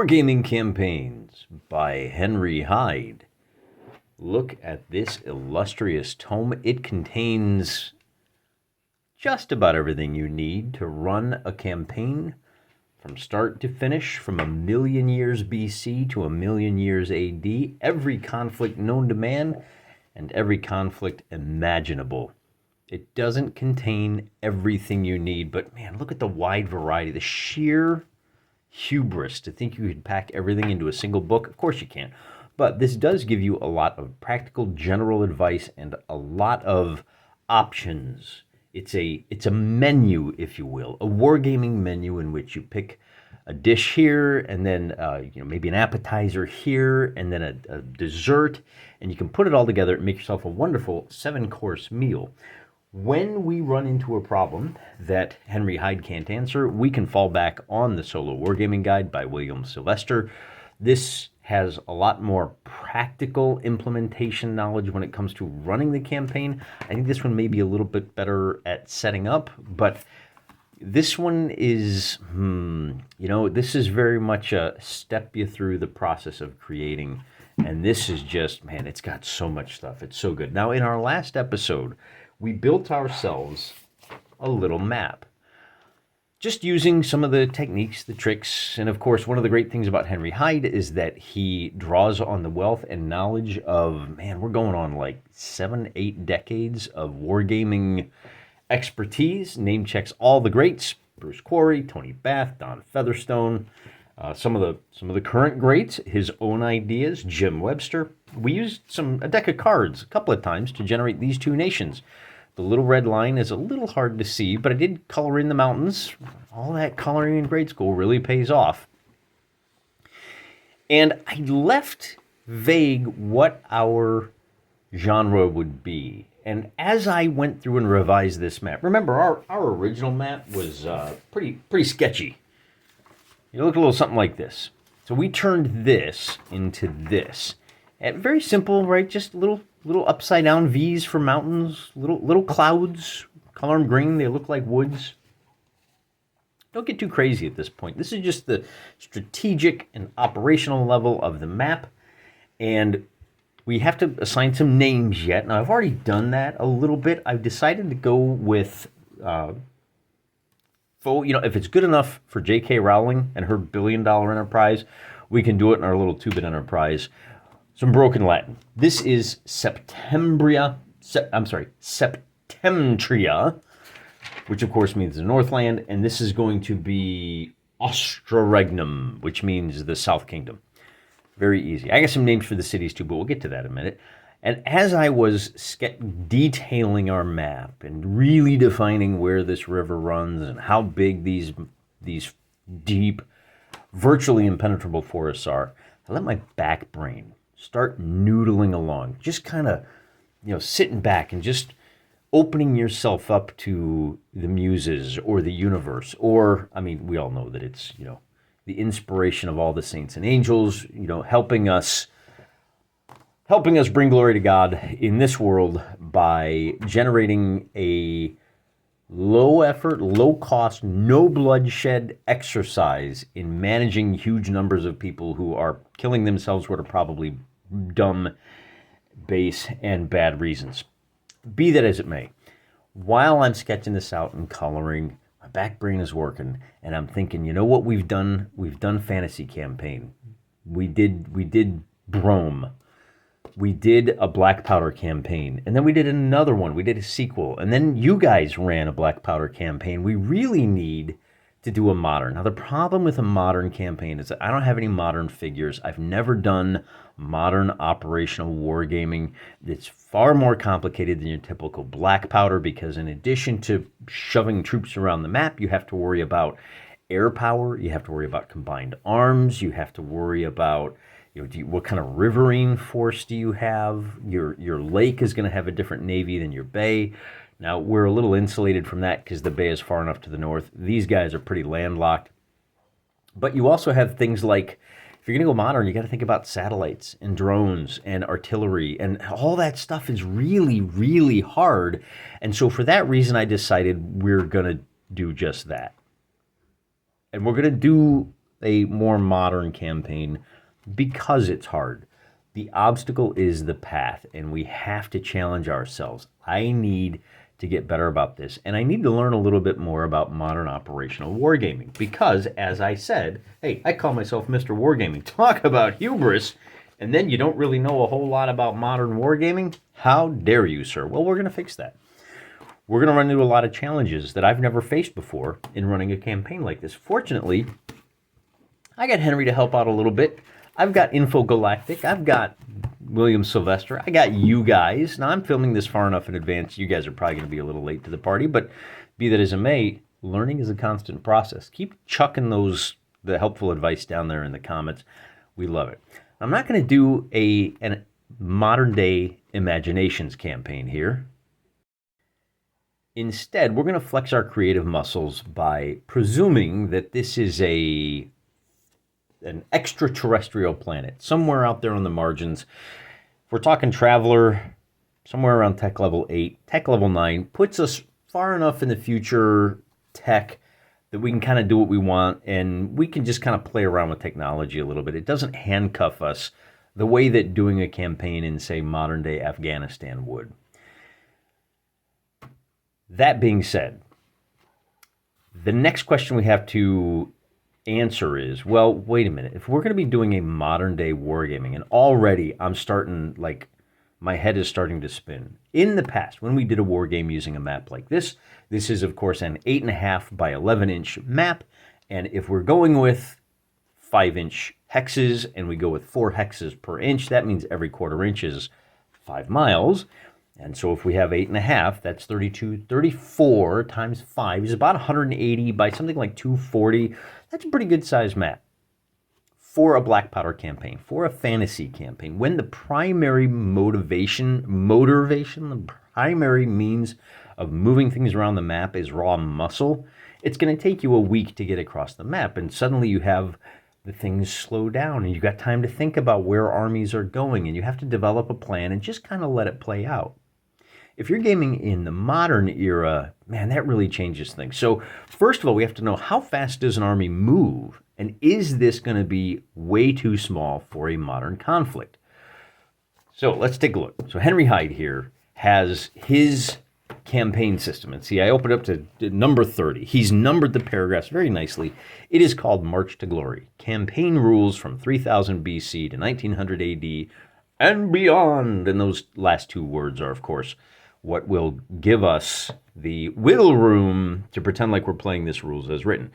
Wargaming Campaigns by Henry Hyde. Look at this illustrious tome. It contains just about everything you need to run a campaign from start to finish, from 1,000,000 years BC to 1,000,000 years AD, every conflict known to man and every conflict imaginable. It doesn't contain everything you need, but man, look at the wide variety, the sheer hubris to think you could pack everything into a single book. Of course you can't. But this does give you a lot of practical general advice and a lot of options. It's a menu, if you will, a wargaming menu in which you pick a dish here and then maybe an appetizer here and then a dessert, and you can put it all together and make yourself a wonderful 7-course meal. When we run into a problem that Henry Hyde can't answer, we can fall back on the Solo Wargaming Guide by William Sylvester. This has a lot more practical implementation knowledge when it comes to running the campaign. I think this one may be a little bit better at setting up, but this one is, this is very much a step you through the process of creating. And this is just, man, it's got so much stuff. It's so good. Now, in our last episode, we built ourselves a little map, just using some of the techniques, the tricks, and of course, one of the great things about Henry Hyde is that he draws on the wealth and knowledge of, man, we're going on like 7-8 decades of wargaming expertise, name checks all the greats, Bruce Quarry, Tony Bath, Don Featherstone, some of the current greats, his own ideas, Jim Webster. We used a deck of cards a couple of times to generate these two nations. The little red line is a little hard to see, but I did color in the mountains. All that coloring in grade school really pays off. And I left vague what our genre would be. And as I went through and revised this map, remember our original map was pretty sketchy. It looked a little something like this. So we turned this into this. And very simple, right? Just little upside down V's for mountains, little clouds, color them green, they look like woods. Don't get too crazy at this point. This is just the strategic and operational level of the map, and we have to assign some names yet. Now, I've already done that a little bit. I've decided to go with, if it's good enough for J.K. Rowling and her billion-dollar enterprise, we can do it in our little 2-bit enterprise. Some broken Latin. This is Septembria, which of course means the Northland, and this is going to be Ostroregnum, which means the South Kingdom. Very easy. I got some names for the cities too, but we'll get to that in a minute. And as I was detailing our map and really defining where this river runs and how big these deep, virtually impenetrable forests are, I let my back brain start noodling along, just kind of, sitting back and just opening yourself up to the muses or the universe. Or, we all know that it's, the inspiration of all the saints and angels, helping us bring glory to God in this world by generating a low effort, low cost, no bloodshed exercise in managing huge numbers of people who are killing themselves for probably dumb, base, and bad reasons. Be that as it may, while I'm sketching this out and coloring, my back brain is working, and I'm thinking, you know what we've done? We've done fantasy campaign. We did Brome. We did a black powder campaign, and then we did another one. We did a sequel, and then you guys ran a black powder campaign. We really need to do a modern. Now, the problem with a modern campaign is that I don't have any modern figures. I've never done modern operational wargaming. It's far more complicated than your typical black powder because in addition to shoving troops around the map, you have to worry about air power, you have to worry about combined arms, you have to worry about what kind of riverine force do you have? Your lake is going to have a different navy than your bay. Now, we're a little insulated from that because the bay is far enough to the north. These guys are pretty landlocked. But you also have things like, if you're going to go modern, you got to think about satellites and drones and artillery. And all that stuff is really, really hard. And so for that reason, I decided we're going to do just that. And we're going to do a more modern campaign because it's hard. The obstacle is the path, and we have to challenge ourselves. I need to get better about this, and I need to learn a little bit more about modern operational wargaming because, as I said, hey, I call myself Mr. Wargaming. Talk about hubris, and then you don't really know a whole lot about modern wargaming? How dare you, sir? Well, we're going to fix that. We're going to run into a lot of challenges that I've never faced before in running a campaign like this. Fortunately, I got Henry to help out a little bit. I've got Info Galactic. I've got William Sylvester. I got you guys. Now, I'm filming this far enough in advance. You guys are probably going to be a little late to the party, but be that as it may, learning is a constant process. Keep chucking the helpful advice down there in the comments. We love it. I'm not going to do a modern-day imaginations campaign here. Instead, we're going to flex our creative muscles by presuming that this is an extraterrestrial planet, somewhere out there on the margins. If we're talking Traveler, somewhere around tech level 8, tech level 9, puts us far enough in the future tech that we can kind of do what we want, and we can just kind of play around with technology a little bit. It doesn't handcuff us the way that doing a campaign in, say, modern-day Afghanistan would. That being said, the next question we have to answer is, well, wait a minute. If we're going to be doing a modern day wargaming, and already I'm starting, like, my head is starting to spin. In the past, when we did a war game using a map like this is, of course, an 8.5 by 11-inch map. And if we're going with 5-inch hexes and we go with 4 hexes per inch, that means every quarter inch is 5 miles. And so if we have 8.5, that's 32, 34 times 5 is about 180 by something like 240. That's a pretty good size map for a black powder campaign, for a fantasy campaign. When the primary motivation, the primary means of moving things around the map is raw muscle, it's going to take you a week to get across the map. And suddenly you have the things slow down and you've got time to think about where armies are going, and you have to develop a plan and just kind of let it play out. If you're gaming in the modern era, man, that really changes things. So first of all, we have to know, how fast does an army move? And is this going to be way too small for a modern conflict? So let's take a look. So Henry Hyde here has his campaign system. And see, I opened up to number 30. He's numbered the paragraphs very nicely. It is called March to Glory. Campaign rules from 3000 BC to 1900 AD and beyond. And those last two words are, of course, what will give us the wiggle room to pretend like we're playing this rules as written.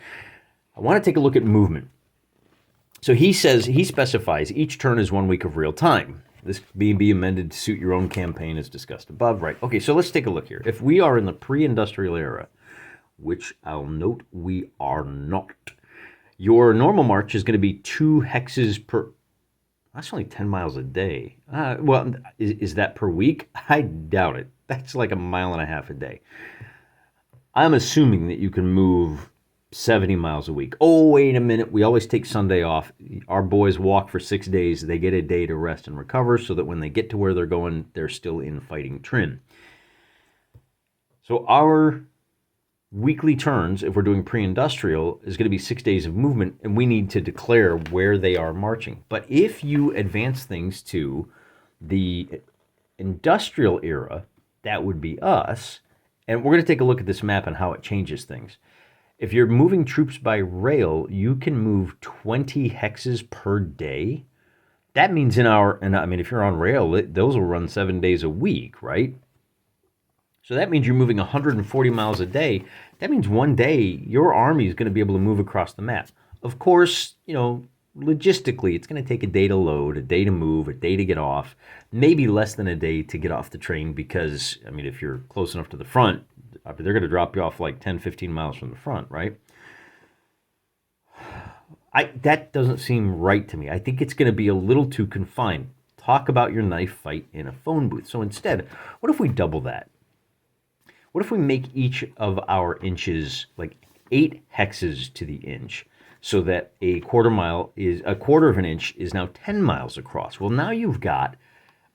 I want to take a look at movement. So he specifies each turn is 1 week of real time. This being be amended to suit your own campaign as discussed above, right? Okay, so let's take a look here. If we are in the pre-industrial era, which I'll note we are not, your normal march is going to be 2 hexes per... That's only 10 miles a day. Well, is that per week? I doubt it. That's like 1.5 miles a day. I'm assuming that you can move 70 miles a week. Oh, wait a minute. We always take Sunday off. Our boys walk for 6 days. They get a day to rest and recover so that when they get to where they're going, they're still in fighting trim. So our weekly turns, if we're doing pre-industrial, is going to be 6 days of movement, and we need to declare where they are marching. But if you advance things to the industrial era, that would be us, and we're going to take a look at this map and how it changes things. If you're moving troops by rail, you can move 20 hexes per day. That means if you're on rail, those will run 7 days a week, right? So that means you're moving 140 miles a day. That means one day your army is going to be able to move across the map. Of course, logistically, it's going to take a day to load, a day to move, a day to get off, maybe less than a day to get off the train because, if you're close enough to the front, they're going to drop you off like 10, 15 miles from the front, right? That doesn't seem right to me. I think it's going to be a little too confined. Talk about your knife fight in a phone booth. So instead, what if we double that? What if we make each of our inches like 8 hexes to the inch so that a quarter of an inch is now 10 miles across? Well, now you've got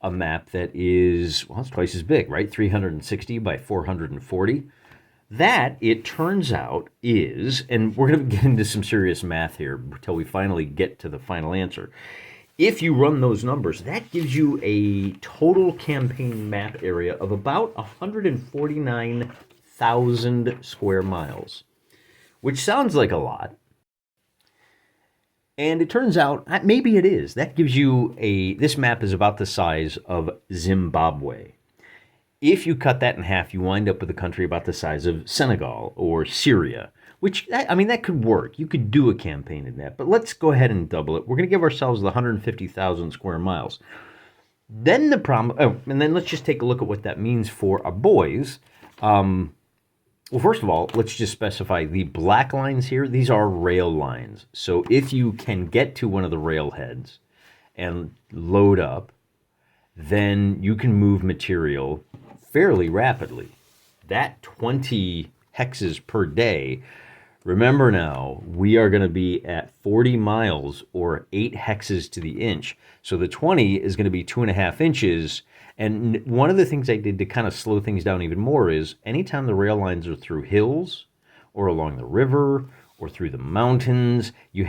a map that is, it's twice as big, right? 360 by 440. That, it turns out, is, and we're going to get into some serious math here until we finally get to the final answer. If you run those numbers, that gives you a total campaign map area of about 149,000 square miles, which sounds like a lot. And it turns out maybe it is. That gives you this map is about the size of Zimbabwe. If you cut that in half, you wind up with a country about the size of Senegal or Syria, which, I mean, that could work. You could do a campaign in that, but let's go ahead and double it. We're going to give ourselves the 150,000 square miles. Then the problem, and then let's just take a look at what that means for our boys. Well, first of all, let's just specify the black lines here. These are rail lines. So if you can get to one of the rail heads and load up, then you can move material fairly rapidly. That 20 hexes per day, remember now, we are going to be at 40 miles or 8 hexes to the inch. So the 20 is going to be 2.5 inches. And one of the things I did to kind of slow things down even more is anytime the rail lines are through hills or along the river or through the mountains, you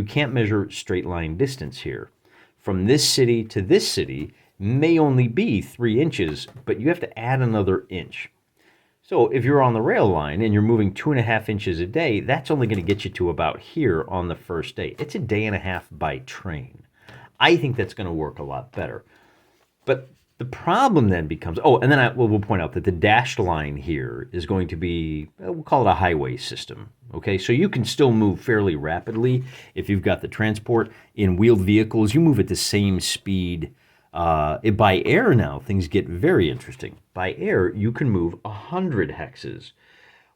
can't measure straight line distance here. From this city to this city may only be 3 inches, but you have to add another inch. So if you're on the rail line and you're moving 2.5 inches a day, that's only going to get you to about here on the first day. It's a day and a half by train. I think that's going to work a lot better. But the problem then becomes, and then we'll point out that the dashed line here is going to be, we'll call it a highway system. Okay, so you can still move fairly rapidly if you've got the transport. In wheeled vehicles, you move at the same speed. By air now, things get very interesting. By air, you can move 100 hexes.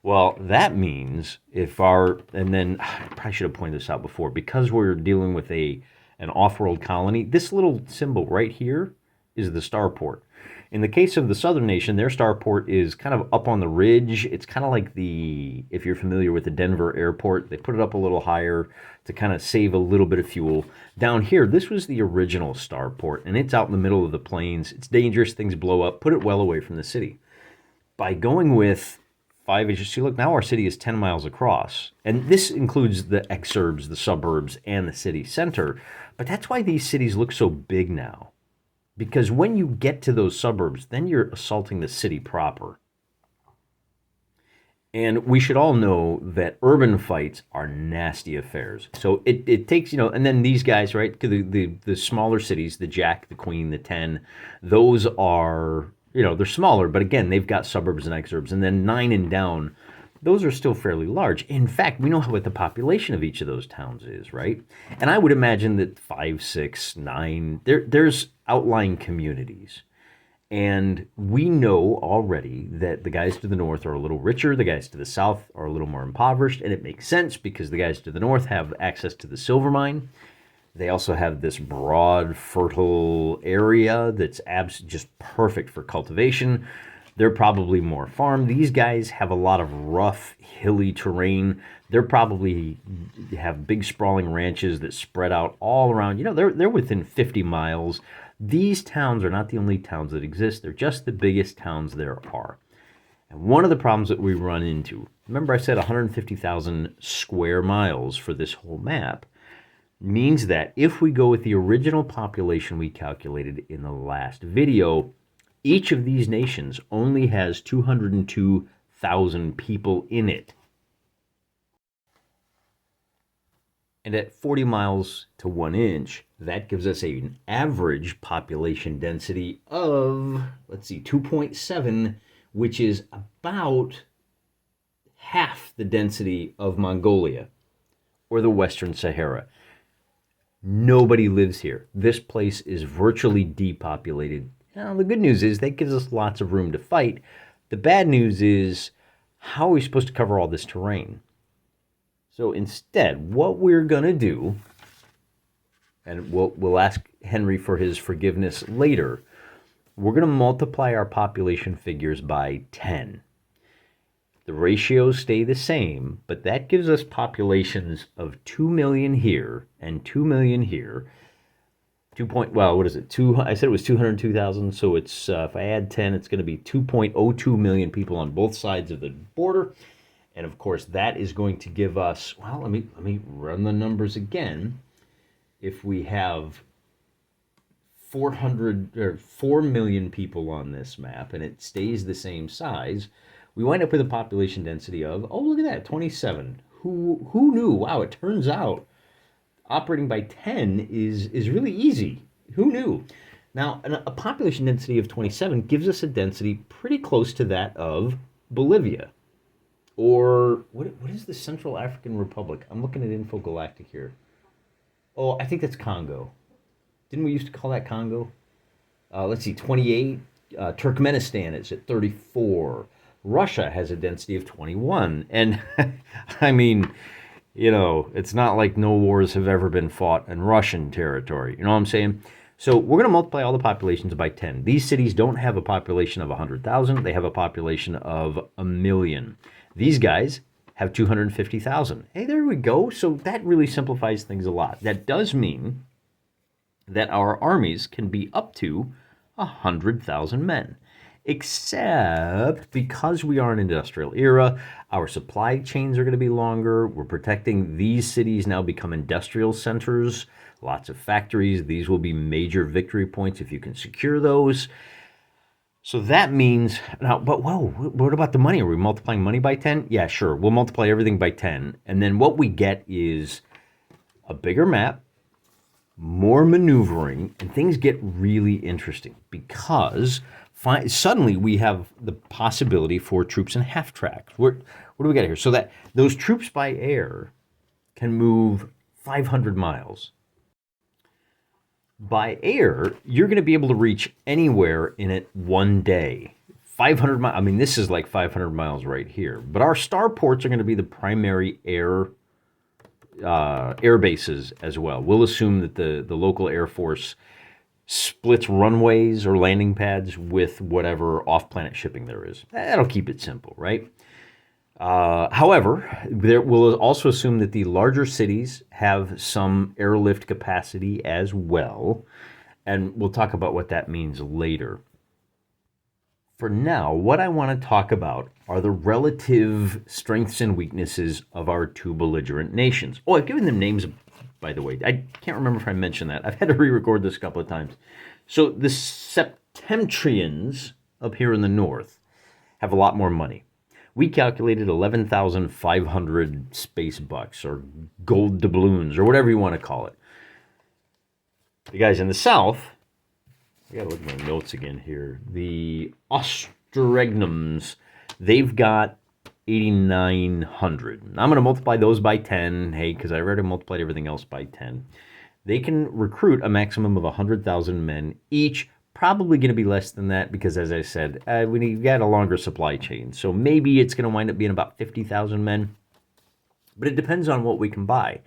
Well, that means and then I probably should have pointed this out before, because we're dealing with an off-world colony, this little symbol right here is the starport. In the case of the southern nation, their starport is kind of up on the ridge. It's kind of like if you're familiar with the Denver airport, they put it up a little higher to kind of save a little bit of fuel. Down here, this was the original starport, and it's out in the middle of the plains. It's dangerous, things blow up, put it well away from the city. By going with 5 inches, see, look, now our city is 10 miles across. And this includes the exurbs, the suburbs, and the city center. But that's why these cities look so big now. Because when you get to those suburbs, then you're assaulting the city proper. And we should all know that urban fights are nasty affairs. So it takes, and then these guys, right, the smaller cities, the Jack, the Queen, the 10, those are, they're smaller, but again, they've got suburbs and exurbs. And then 9 and down, those are still fairly large. In fact, we know what the population of each of those towns is, right? And I would imagine that 5, 6, 9, there's outlying communities. And we know already that the guys to the north are a little richer, the guys to the south are a little more impoverished, and it makes sense because the guys to the north have access to the silver mine. They also have this broad, fertile area that's just perfect for cultivation. They're probably more farm. These guys have a lot of rough, hilly terrain. They're probably have big sprawling ranches that spread out all around. They're within 50 miles. These towns are not the only towns that exist. They're just the biggest towns there are. And one of the problems that we run into, remember I said 150,000 square miles for this whole map, means that if we go with the original population we calculated in the last video, each of these nations only has 202,000 people in it. And at 40 miles to 1 inch, that gives us an average population density of, 2.7, which is about half the density of Mongolia or the Western Sahara. Nobody lives here. This place is virtually depopulated. Now, the good news is that gives us lots of room to fight. The bad news is, how are we supposed to cover all this terrain? So instead, what we're going to do, and we'll ask Henry for his forgiveness later, we're going to multiply our population figures by 10. The ratios stay the same, but that gives us populations of 2 million here and 2 million here. Well, what is it? I said it was 202,000. So it's if I add 10, it's going to be 2.02 million people on both sides of the border. And of course, that is going to give us, well, let me run the numbers again. If we have 4 million people on this map and it stays the same size, we wind up with a population density of, oh, look at that, 27. Who knew? Wow, it turns out operating by 10 is really easy. Who knew? Now, a population density of 27 gives us a density pretty close to that of Bolivia. Or what is the Central African Republic? I'm looking at Infogalactic here. Oh, I think that's Congo. Didn't we used to call that Congo? Let's see, 28. Turkmenistan is at 34. Russia has a density of 21. And I mean, it's not like no wars have ever been fought in Russian territory. You know what I'm saying? So we're going to multiply all the populations by 10. These cities don't have a population of 100,000. They have a population of 1 million. These guys have 250,000. Hey, there we go. So that really simplifies things a lot. That does mean that our armies can be up to 100,000 men. Except because we are in an industrial era, our supply chains are going to be longer. We're protecting these cities now become industrial centers, lots of factories. These will be major victory points if you can secure those. So that means, now, but whoa, what about the money? Are we multiplying money by 10? Yeah, sure. We'll multiply everything by 10. And then what we get is a bigger map, more maneuvering, and things get really interesting because suddenly we have the possibility for troops in half tracks. What do we got here? So that those troops by air can move 500 miles. By air, you're going to be able to reach anywhere in it one day. 500 miles. I mean, this is like 500 miles right here. But our starports are going to be the primary air bases as well. We'll assume that the local Air Force splits runways or landing pads with whatever off-planet shipping there is. That'll keep it simple, right? However, we'll also assume that the larger cities have some airlift capacity as well, and we'll talk about what that means later. For now, what I want to talk about are the relative strengths and weaknesses of our two belligerent nations. Oh, I've given them names, by the way. I can't remember if I mentioned that. I've had to re-record this a couple of times. So the Septentrians up here in the north have a lot more money. We calculated 11,500 space bucks or gold doubloons or whatever you want to call it. The guys in the south, I gotta look at my notes again here. The Ostroregnums, they've got 8,900. I'm going to multiply those by 10, hey, because I already multiplied everything else by 10. They can recruit a maximum of 100,000 men each. Probably going to be less than that because, as I said, we got a longer supply chain. So maybe it's going to wind up being about 50,000 men. But it depends on what we can buy.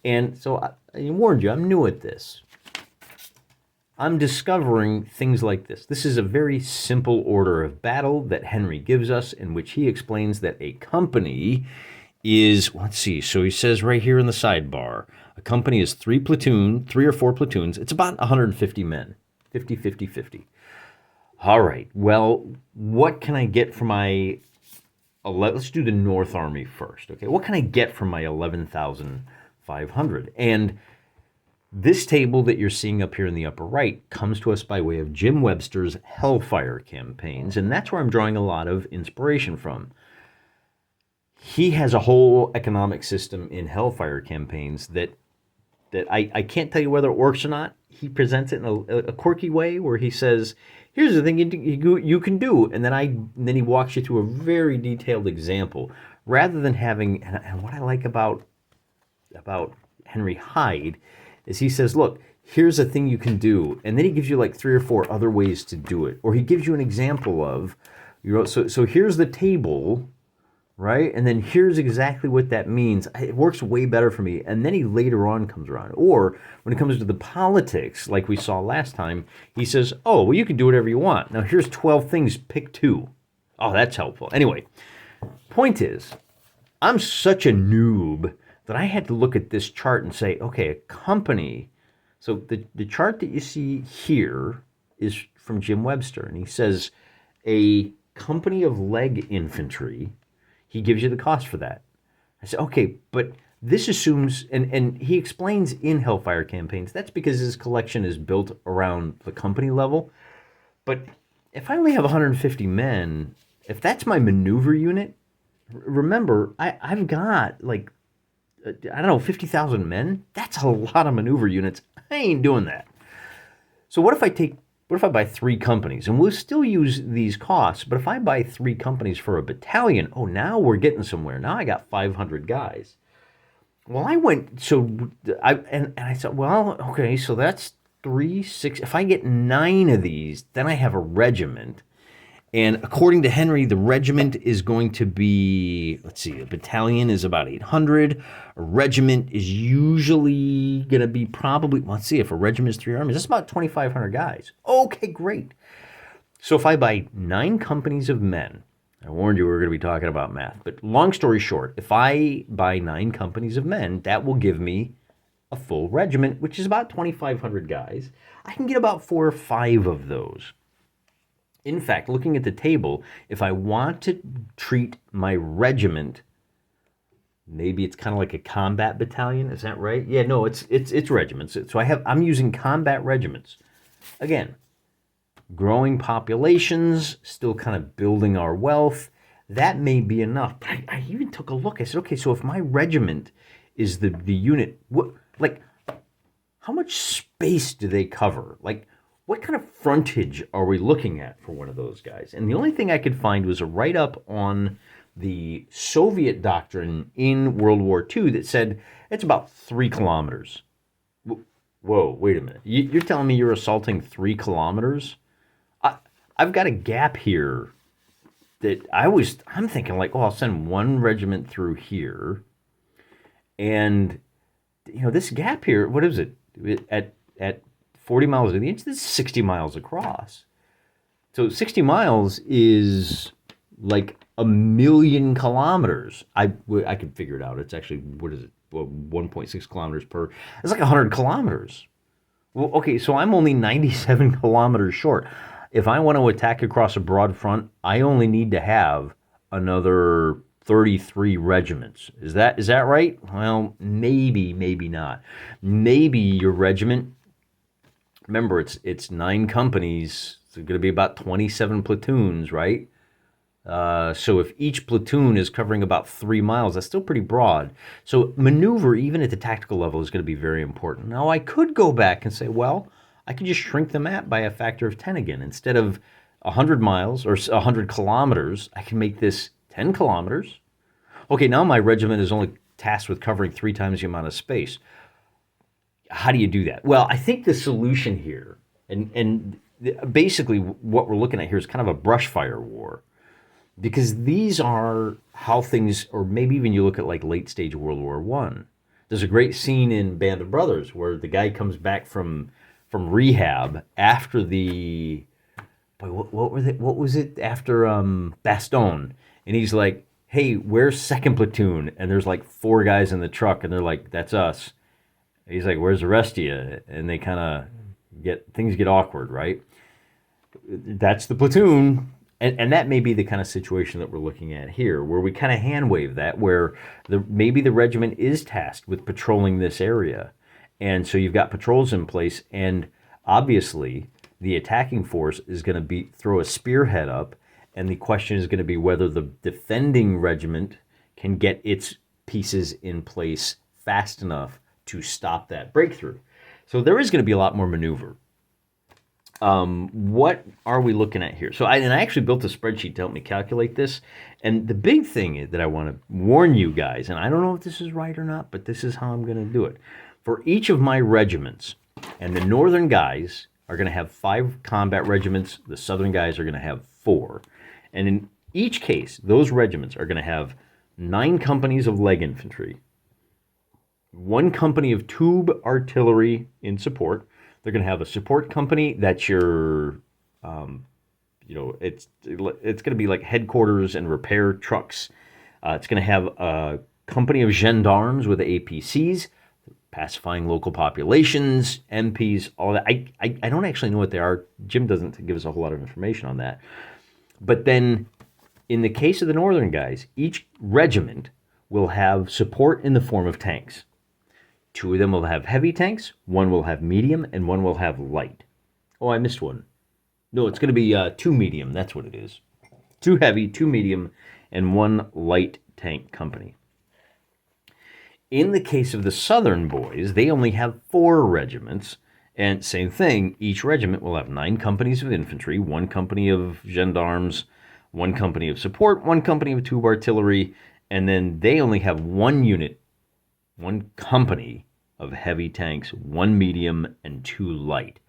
And so I warned you, I'm new at this. I'm discovering things like this. This is a very simple order of battle that Henry gives us, in which he explains that a company is, let's see, so he says right here in the sidebar, a company is 3 or 4 platoons. It's about 150 men, 50. All right, well, what can I get for my, let's do the North Army first, okay? What can I get from my 11,500? And this table that you're seeing up here in the upper right comes to us by way of Jim Webster's Hellfire campaigns, and that's where I'm drawing a lot of inspiration from. He has a whole economic system in Hellfire campaigns that I can't tell you whether it works or not. He presents it in a quirky way where he says, here's the thing you can do, and then he walks you through a very detailed example, rather than having, and what I like about Henry Hyde is he says, look, here's a thing you can do, and then he gives you like 3 or 4 other ways to do it, or he gives you an example of, so here's the table, right, and then here's exactly what that means. It works way better for me, and then he later on comes around. Or when it comes to the politics, like we saw last time, he says, oh, well, you can do whatever you want. Now here's 12 things, pick 2. Oh, that's helpful. Anyway, point is, I'm such a noob that I had to look at this chart and say, okay, a company So the chart that you see here is from Jim Webster, and he says a company of leg infantry, he gives you the cost for that. I said, okay, but this assumes, and he explains in Hellfire campaigns, that's because his collection is built around the company level. But if I only have 150 men, if that's my maneuver unit, remember, I've got like, I don't know, 50,000 men? That's a lot of maneuver units. I ain't doing that. So what if I buy 3 companies? And we'll still use these costs, but if I buy 3 companies for a battalion, oh, now we're getting somewhere. Now I got 500 guys. Well, I said, well, okay, so that's 3, 6. If I get 9 of these, then I have a regiment. And according to Henry, the regiment is going to be, let's see, a battalion is about 800. A regiment is usually going to be probably, let's see, if a regiment is 3 armies, that's about 2,500 guys. Okay, great. So if I buy 9 companies of men, I warned you we were going to be talking about math, but long story short, if I buy 9 companies of men, that will give me a full regiment, which is about 2,500 guys. I can get about 4 or 5 of those. In fact, looking at the table, if I want to treat my regiment, maybe it's kind of like a combat battalion. Is that right? Yeah, no, it's regiments. So I'm using combat regiments. Again, growing populations, still kind of building our wealth. That may be enough. But I even took a look. I said, okay, so if my regiment is the unit, how much space do they cover? Like, what kind of frontage are we looking at for one of those guys? And the only thing I could find was a write-up on the Soviet doctrine in World War II that said it's about 3 kilometers. Whoa, wait a minute. You're telling me you're assaulting 3 kilometers? I've got a gap here that I'm thinking like, oh, I'll send 1 regiment through here. And, this gap here, what is it? At 40 miles an inch, this is 60 miles across. So 60 miles is like 1,000,000 kilometers. I could figure it out. It's actually, what is it? Well, 1.6 kilometers per. It's like 100 kilometers. Well, okay, so I'm only 97 kilometers short. If I want to attack across a broad front, I only need to have another 33 regiments. Is that right? Well, maybe not. Maybe your regiment, remember, it's 9 companies. It's going to be about 27 platoons, right? So if each platoon is covering about 3 miles, that's still pretty broad. So maneuver, even at the tactical level, is going to be very important. Now, I could go back and say, well, I could just shrink the map by a factor of 10 again. Instead of 100 miles or 100 kilometers, I can make this 10 kilometers. Okay, now my regiment is only tasked with covering 3 times the amount of space. How do you do that? Well, I think the solution here, and basically what we're looking at here is kind of a brush fire war, because these are how things, or maybe even you look at like late stage World War I. There's a great scene in Band of Brothers where the guy comes back from rehab after the, boy, what was it after Bastogne, and he's like, hey, where's 2nd platoon? And there's like 4 guys in the truck, and they're like, that's us. He's like, where's the rest of you? And they kind of things get awkward, right? That's the platoon. And that may be the kind of situation that we're looking at here, where we kind of hand wave that, where maybe the regiment is tasked with patrolling this area. And so you've got patrols in place, and obviously the attacking force is going to throw a spearhead up, and the question is going to be whether the defending regiment can get its pieces in place fast enough to stop that breakthrough. So there is going to be a lot more maneuver. What are we looking at here? So I actually built a spreadsheet to help me calculate this. And the big thing that I want to warn you guys, and I don't know if this is right or not, but this is how I'm going to do it. For each of my regiments, and the northern guys are going to have 5 combat regiments, the southern guys are going to have 4. And in each case, those regiments are going to have 9 companies of leg infantry, 1 company of tube artillery in support. They're going to have a support company that's your, it's going to be like headquarters and repair trucks. It's going to have a company of gendarmes with APCs. pacifying local populations, MPs, all that. I don't actually know what they are. Jim doesn't give us a whole lot of information on that. But then in the case of the northern guys, each regiment will have support in the form of tanks. 2 of them will have heavy tanks, 1 will have medium, and 1 will have light. Oh, I missed one. No, it's going to be 2 medium. That's what it is. 2 heavy, 2 medium, and 1 light tank company. In the case of the southern boys, they only have 4 regiments. And same thing, each regiment will have 9 companies of infantry, 1 company of gendarmes, 1 company of support, 1 company of tube artillery, and then they only have 1 unit, 1 company of heavy tanks, 1 medium, and 2 light.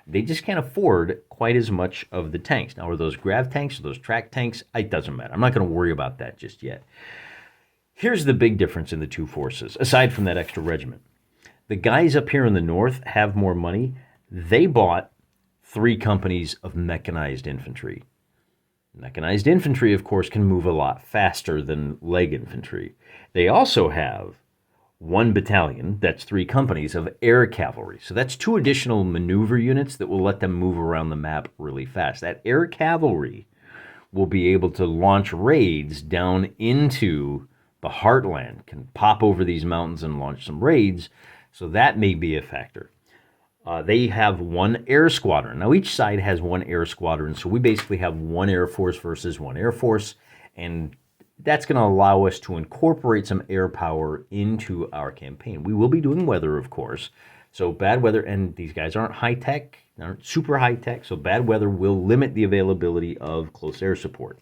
They just can't afford quite as much of the tanks. Now, are those grav tanks or those track tanks? It doesn't matter. I'm not going to worry about that just yet. Here's the big difference in the 2 forces, aside from that extra regiment. The guys up here in the north have more money. They bought 3 companies of mechanized infantry. Mechanized infantry, of course, can move a lot faster than leg infantry. They also have 1 battalion, that's 3 companies, of air cavalry. So that's 2 additional maneuver units that will let them move around the map really fast. That air cavalry will be able to launch raids down into the heartland, can pop over these mountains and launch some raids. So that may be a factor. They have 1 air squadron. Now, each side has 1 air squadron, so we basically have 1 Air Force versus 1 Air Force, and that's going to allow us to incorporate some air power into our campaign. We will be doing weather, of course, so bad weather, and these guys aren't high-tech, aren't super high-tech, so bad weather will limit the availability of close air support.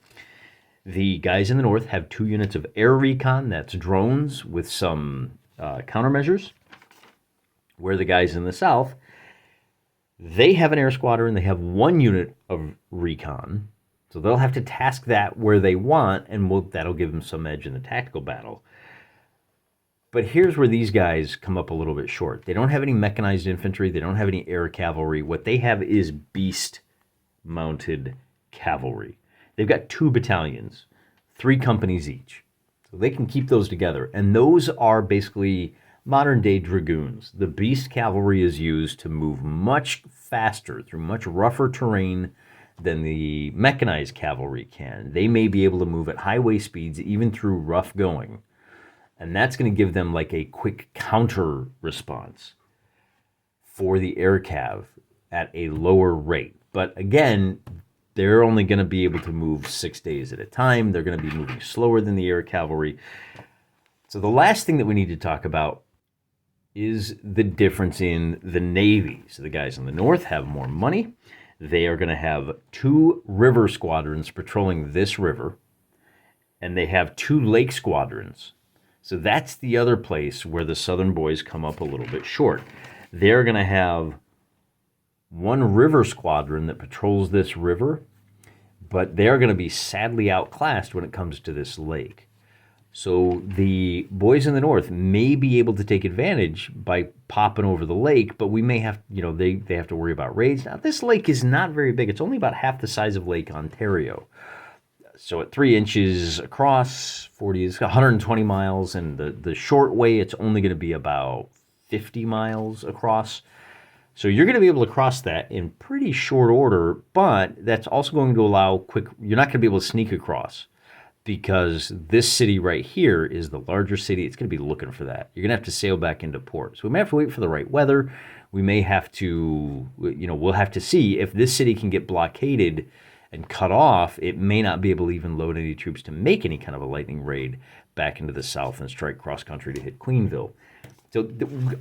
The guys in the north have 2 units of air recon, that's drones with some countermeasures, where the guys in the south, they have an air squadron, they have 1 unit of recon, so they'll have to task that where they want, and that'll give them some edge in the tactical battle. But here's where these guys come up a little bit short. They don't have any mechanized infantry, they don't have any air cavalry. What they have is beast-mounted cavalry. They've got 2 battalions, 3 companies each. So they can keep those together, and those are basically modern-day dragoons. The beast cavalry is used to move much faster through much rougher terrain than the mechanized cavalry can. They may be able to move at highway speeds even through rough going, and that's going to give them like a quick counter response for the air cav at a lower rate. But again, they're only going to be able to move 6 days at a time. They're going to be moving slower than the air cavalry. So the last thing that we need to talk about is the difference in the Navy. So the guys in the north have more money. They are going to have 2 river squadrons patrolling this river, and they have 2 lake squadrons. So that's the other place where the southern boys come up a little bit short. They're going to have 1 river squadron that patrols this river, but they're going to be sadly outclassed when it comes to this lake. So the boys in the north may be able to take advantage by popping over the lake, but we may have, they have to worry about raids. Now, this lake is not very big. It's only about half the size of Lake Ontario. So at 3 inches across, 40 is 120 miles, and the short way, it's only going to be about 50 miles across. So you're going to be able to cross that in pretty short order, but that's also going to allow you're not going to be able to sneak across, because this city right here is the larger city. It's going to be looking for that. You're going to have to sail back into port. So we may have to wait for the right weather. We may have to, we'll have to see if this city can get blockaded and cut off. It may not be able to even load any troops to make any kind of a lightning raid back into the south and strike cross country to hit Queenville. So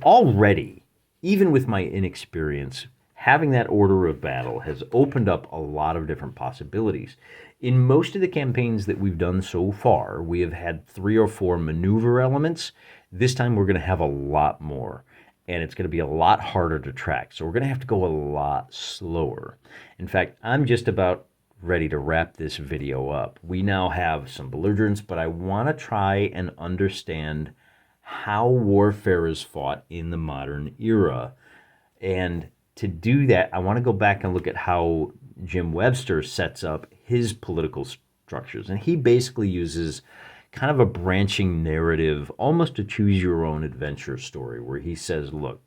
already, even with my inexperience, having that order of battle has opened up a lot of different possibilities. In most of the campaigns that we've done so far, we have had 3 or 4 maneuver elements. This time we're going to have a lot more, and it's going to be a lot harder to track. So we're going to have to go a lot slower. In fact, I'm just about ready to wrap this video up. We now have some belligerents, but I want to try and understand how warfare is fought in the modern era. And to do that, I want to go back and look at how Jim Webster sets up his political structures. And he basically uses kind of a branching narrative, almost a choose-your-own-adventure story, where he says, look,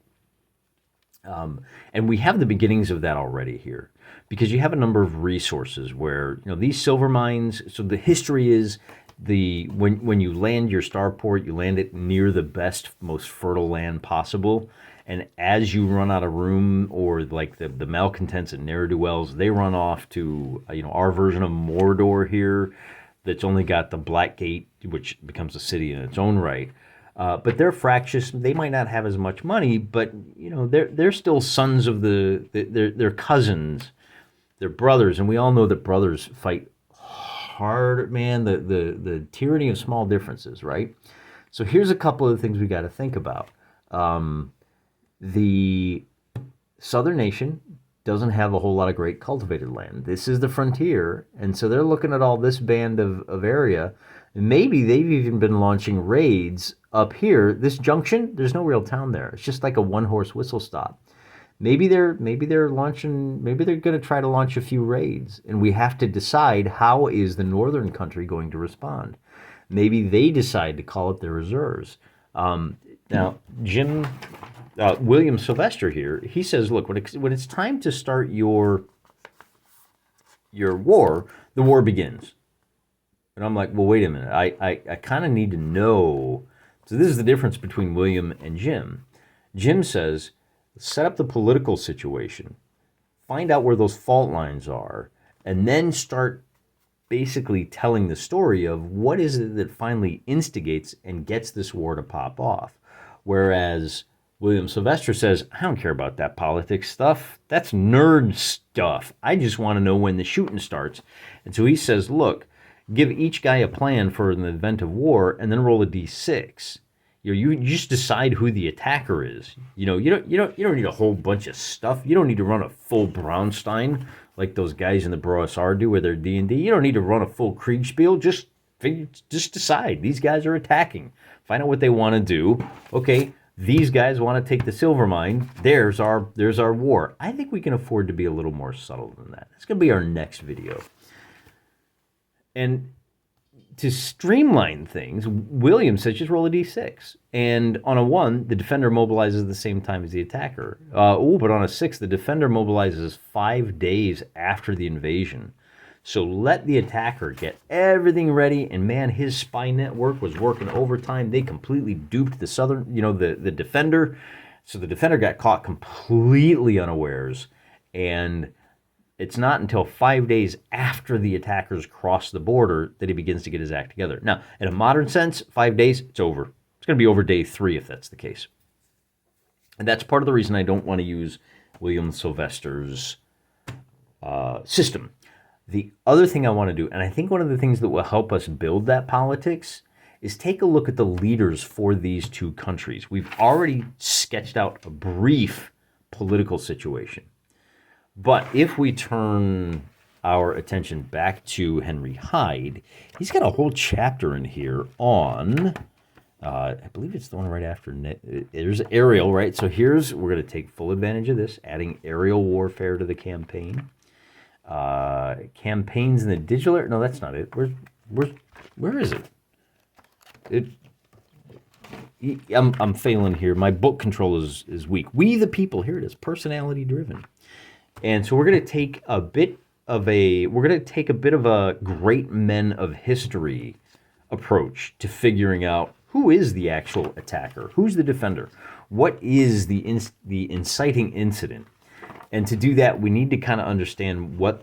and we have the beginnings of that already here, because you have a number of resources where, these silver mines, so the history is when you land your starport, you land it near the best, most fertile land possible. And as you run out of room, or like the malcontents and ne'er-do-wells, they run off to, our version of Mordor here, that's only got the Black Gate, which becomes a city in its own right. But they're fractious. They might not have as much money, but they're still sons of they're cousins, they're brothers, and we all know that brothers fight hard. Man, the tyranny of small differences, right? So here's a couple of things we got to think about. The southern nation doesn't have a whole lot of great cultivated land. This is the frontier, and so they're looking at all this band of area. And maybe they've even been launching raids up here. This junction, there's no real town there. It's just like a one-horse whistle stop. Maybe they're launching. Maybe they're going to try to launch a few raids, and we have to decide how is the northern country going to respond. Maybe they decide to call up their reserves. Now, William Sylvester here, he says, look, when it's time to start your war, the war begins. And I'm like, well, wait a minute. I kind of need to know. So this is the difference between William and Jim. Jim says, set up the political situation, find out where those fault lines are, and then start basically telling the story of what is it that finally instigates and gets this war to pop off. Whereas William Sylvester says, I don't care about that politics stuff. That's nerd stuff. I just want to know when the shooting starts. And so he says, look, give each guy a plan for an event of war, and then roll a d6. You just decide who the attacker is. You don't need a whole bunch of stuff. You don't need to run a full Braunstein like those guys in the BroSR do with their D&D. You don't need to run a full Kriegspiel. Just decide. These guys are attacking. Find out what they want to do. Okay, these guys want to take the silver mine. There's our war. I think we can afford to be a little more subtle than that. It's going to be our next video. And to streamline things, William says just roll a d6. And on a 1, the defender mobilizes at the same time as the attacker. But on a 6, the defender mobilizes 5 days after the invasion. So let the attacker get everything ready. And man, his spy network was working overtime. They completely duped the southern, the defender. So the defender got caught completely unawares. And it's not until 5 days after the attackers cross the border that he begins to get his act together. Now, in a modern sense, 5 days, it's over. It's going to be over day 3 if that's the case. And that's part of the reason I don't want to use William Sylvester's system. The other thing I want to do, and I think one of the things that will help us build that politics, is take a look at the leaders for these two countries. We've already sketched out a brief political situation. But if we turn our attention back to Henry Hyde, he's got a whole chapter in here on, I believe it's the one right after, there's aerial, right? So we're going to take full advantage of this, adding aerial warfare to the campaign. Campaigns in the digital era, no, that's not it. Where is it? I'm failing here. My book control is weak. We the people, here it is, personality driven. And so we're going to take a bit of a great men of history approach to figuring out who is the actual attacker, who's the defender, what is the inciting incident. And to do that, we need to kind of understand what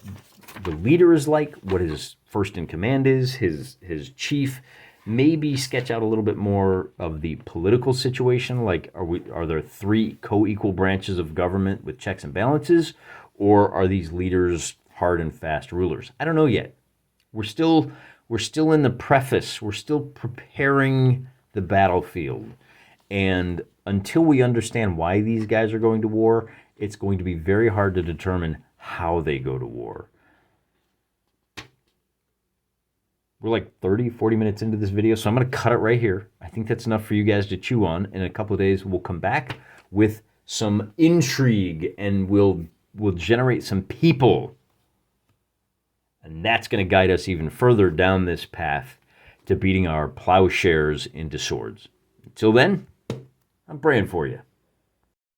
the leader is like, what his first in command is, his chief. Maybe sketch out a little bit more of the political situation, like are there 3 co-equal branches of government with checks and balances? Or are these leaders hard and fast rulers? I don't know yet. We're still in the preface. We're still preparing the battlefield. And until we understand why these guys are going to war, it's going to be very hard to determine how they go to war. We're like 30, 40 minutes into this video, so I'm going to cut it right here. I think that's enough for you guys to chew on. In a couple of days, we'll come back with some intrigue, and we'll generate some people. And that's going to guide us even further down this path to beating our plowshares into swords. Until then, I'm praying for you.